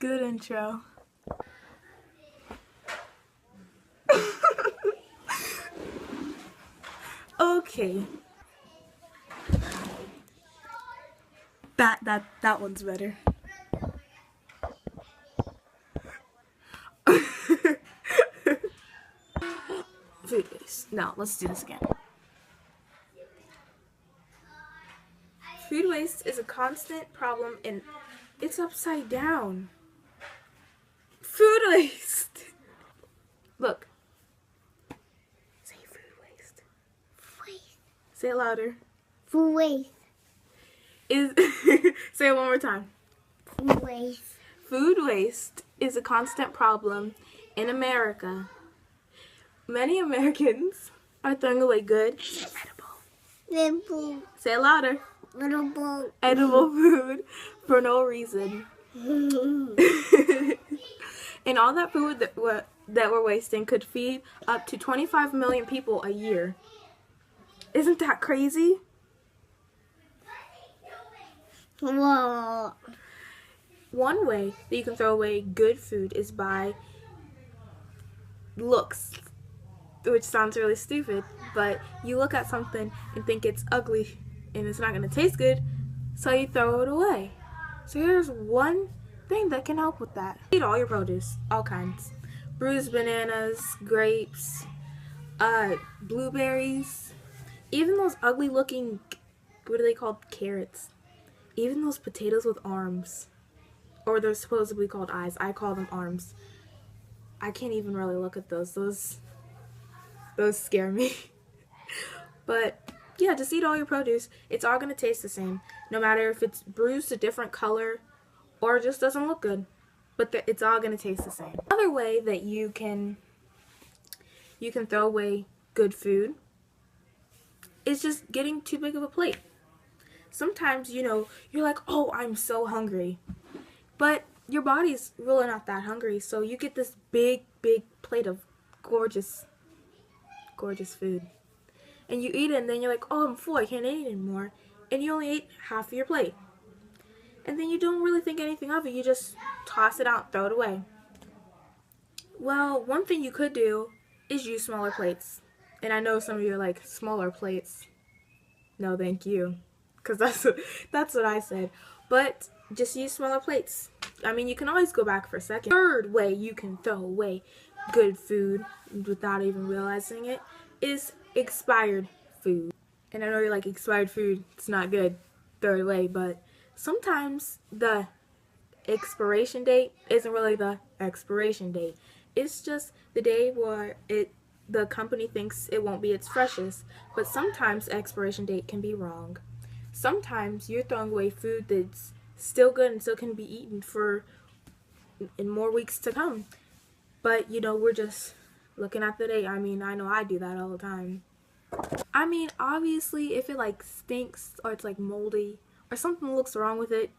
Good intro. Okay. That one's better. Food waste. Now, let's do this again. Food waste is a constant problem and it's upside down. Food waste. Look. Say food waste. Waste. Say it louder. Food waste. Say it one more time. Food waste. Food waste is a constant problem in America. Many Americans are throwing away good, Little. say it louder, Little. edible food for no reason. And all that food that we're wasting could feed up to 25 million people a year. Isn't that crazy? Whoa. One way that you can throw away good food is by looks, which sounds really stupid, but you look at something and think it's ugly and it's not going to taste good, so you throw it away. So here's one thing that can help with that. Eat all your produce, all kinds. Bruised bananas, grapes, blueberries, even those ugly looking, what are they called, carrots. Even those potatoes with arms, or they're supposedly called eyes. I call them arms. I can't even really look at those. Those scare me. But yeah, just eat all your produce. It's all gonna taste the same, no matter if it's bruised a different color or just doesn't look good. But it's all gonna taste the same. Another way that you can throw away good food is just getting too big of a plate. Sometimes, you're like, oh, I'm so hungry. But your body's really not that hungry. So you get this big, big plate of gorgeous, gorgeous food. And you eat it and then you're like, oh, I'm full. I can't eat anymore. And you only ate half of your plate. And then you don't really think anything of it. You just toss it out, throw it away. Well, one thing you could do is use smaller plates. And I know some of you are like, smaller plates? No, thank you. Because that's what I said. But just use smaller plates. I mean, you can always go back for a second. Third way you can throw away good food without even realizing it is expired food. And I know you're like, expired food, it's not good, throw it away. But sometimes the expiration date isn't really the expiration date. It's just the day where the company thinks it won't be its freshest. But sometimes the expiration date can be wrong. Sometimes you're throwing away food that's still good and still can be eaten in more weeks to come. But, we're just looking at the date. I mean, I know I do that all the time. I mean, obviously, if it, stinks or it's, moldy or something looks wrong with it,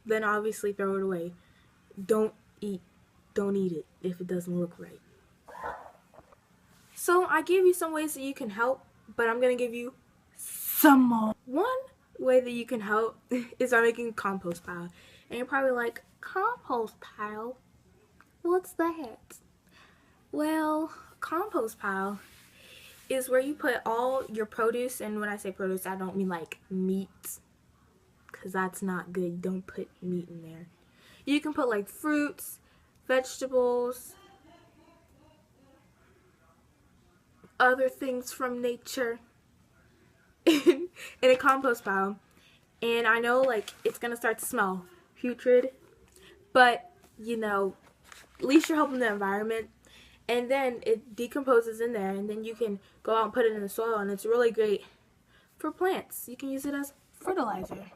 then obviously throw it away. Don't eat it if it doesn't look right. So, I gave you some ways that you can help, but I'm going to give you some more. One way that you can help is by making a compost pile. And you're probably like, compost pile? What's that? Well, compost pile is where you put all your produce, and when I say produce, I don't mean like meat, because that's not good. You don't put meat in there. You can put like fruits, vegetables, other things from nature in a compost pile. And I know it's gonna start to smell putrid, but at least you're helping the environment. And then it decomposes in there, and then you can go out and put it in the soil, and it's really great for plants. You can use it as fertilizer.